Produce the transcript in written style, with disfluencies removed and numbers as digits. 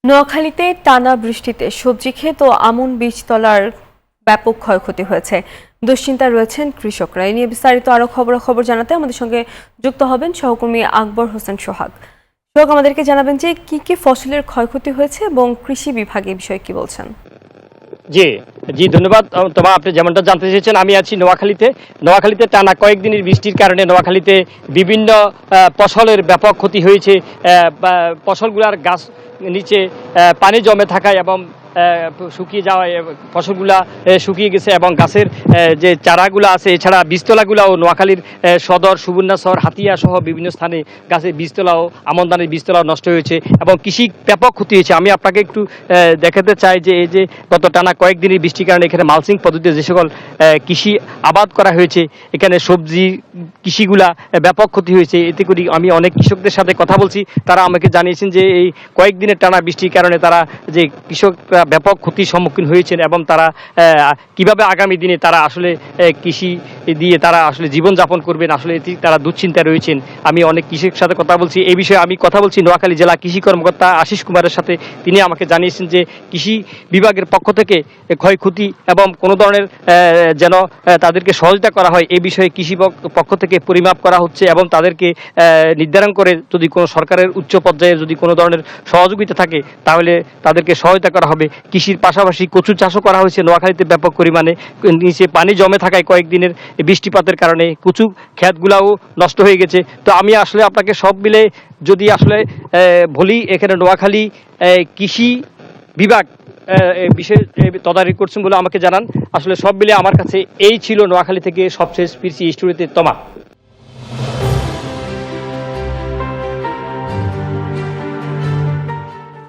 নোয়াখালীতে টানা বৃষ্টিতে সবজি ক্ষেত ও আমন বীজতলার ব্যাপক ক্ষয়ক্ষতি হয়েছে। দুশ্চিন্তায় রয়েছেন কৃষকরা। এ নিয়ে বিস্তারিত আরো খবর জানাতে আমাদের সঙ্গে যুক্ত হবেন সহকর্মী আকবর হোসেন সোহাগ। সোহাগ, আমাদেরকে জানাবেন যে কি কি ফসলের ক্ষয়ক্ষতি হয়েছে এবং কৃষি বিভাগ এই বিষয়ে কি বলছেন। জি ধন্যবাদ। তোমার আপনি যেমনটা জানতে চেয়েছেন, আমি আছি নোয়াখালীতে টানা কয়েকদিনের বৃষ্টির কারণে নোয়াখালীতে বিভিন্ন ফসলের ব্যাপক ক্ষতি হয়েছে। ফসলগুলার গাছ নিচে পানি জমে থাকায় এবং শুকিয়ে যাওয়ায় ফসলগুলা শুকিয়ে গেছে এবং গাছের যে চারাগুলো আছে, এছাড়া বীজতলাগুলাও নোয়াখালীর সদর, সুবর্ণাচর, হাতিয়া সহ বিভিন্ন স্থানে গাছের বীজতলাও, আমনদানের বীজতলাও নষ্ট হয়েছে এবং কৃষি ব্যাপক ক্ষতি হয়েছে। আমি আপনাকে একটু দেখাতে চাই যে এই যে গত টানা কয়েকদিনের বৃষ্টির কারণে এখানে মালচিং পদ্ধতিতে যে সকল কৃষি আবাদ করা হয়েছে, এখানে সবজি কৃষিগুলা ব্যাপক ক্ষতি হয়েছে। এতে করে আমি অনেক কৃষকদের সাথে কথা বলছি, তারা আমাকে জানিয়েছেন যে এই কয়েকদিনের টানা বৃষ্টির কারণে তারা যে কৃষকরা ব্যাপক ক্ষতির সম্মুখীন হয়েছেন এবং তারা কিভাবে আগামী দিনে তারা আসলে কৃষি দিয়ে তারা আসলে জীবনযাপন করবেন, আসলে এটি তারা দুশ্চিন্তায় রয়েছেন। আমি অনেক কৃষকের সাথে কথা বলছি এই বিষয়ে। আমি কথা বলছি নোয়াখালী জেলা কৃষি কর্মকর্তা আশিস কুমারের সাথে। তিনি আমাকে জানিয়েছেন যে কৃষি বিভাগের পক্ষ থেকে ক্ষয়ক্ষতি এবং কোনো ধরনের যেন তাদেরকে সহযোগিতা করা হয় এই বিষয়ে কৃষি পক্ষ থেকে পরিমাপ করা হচ্ছে এবং তাদেরকে নির্ধারণ করে যদি কোনো সরকারের উচ্চ পর্যায়ে যদি কোনো ধরনের সহযোগিতা থাকে তাহলে তাদেরকে সহায়তা করা হবে। কৃষির পাশাপাশি কচু চাষও করা হয়েছে নোয়াখালীতে ব্যাপক পরিমাণে। নিচে পানি জমে থাকায় কয়েকদিনের বৃষ্টিপাতের কারণে কচু ক্ষেতগুলাও নষ্ট হয়ে গেছে। তো আমি আসলে আপনাকে সব মিলে যদি আসলে বলি, এখানে নোয়াখালী কৃষি বিভাগ বিশেষ তদারকি করছেন বলে আমাকে জানান। আসলে সব মিলে আমার কাছে এই ছিল নোয়াখালী থেকে সবশেষ ফিরছি স্টুডিওতে। তমা।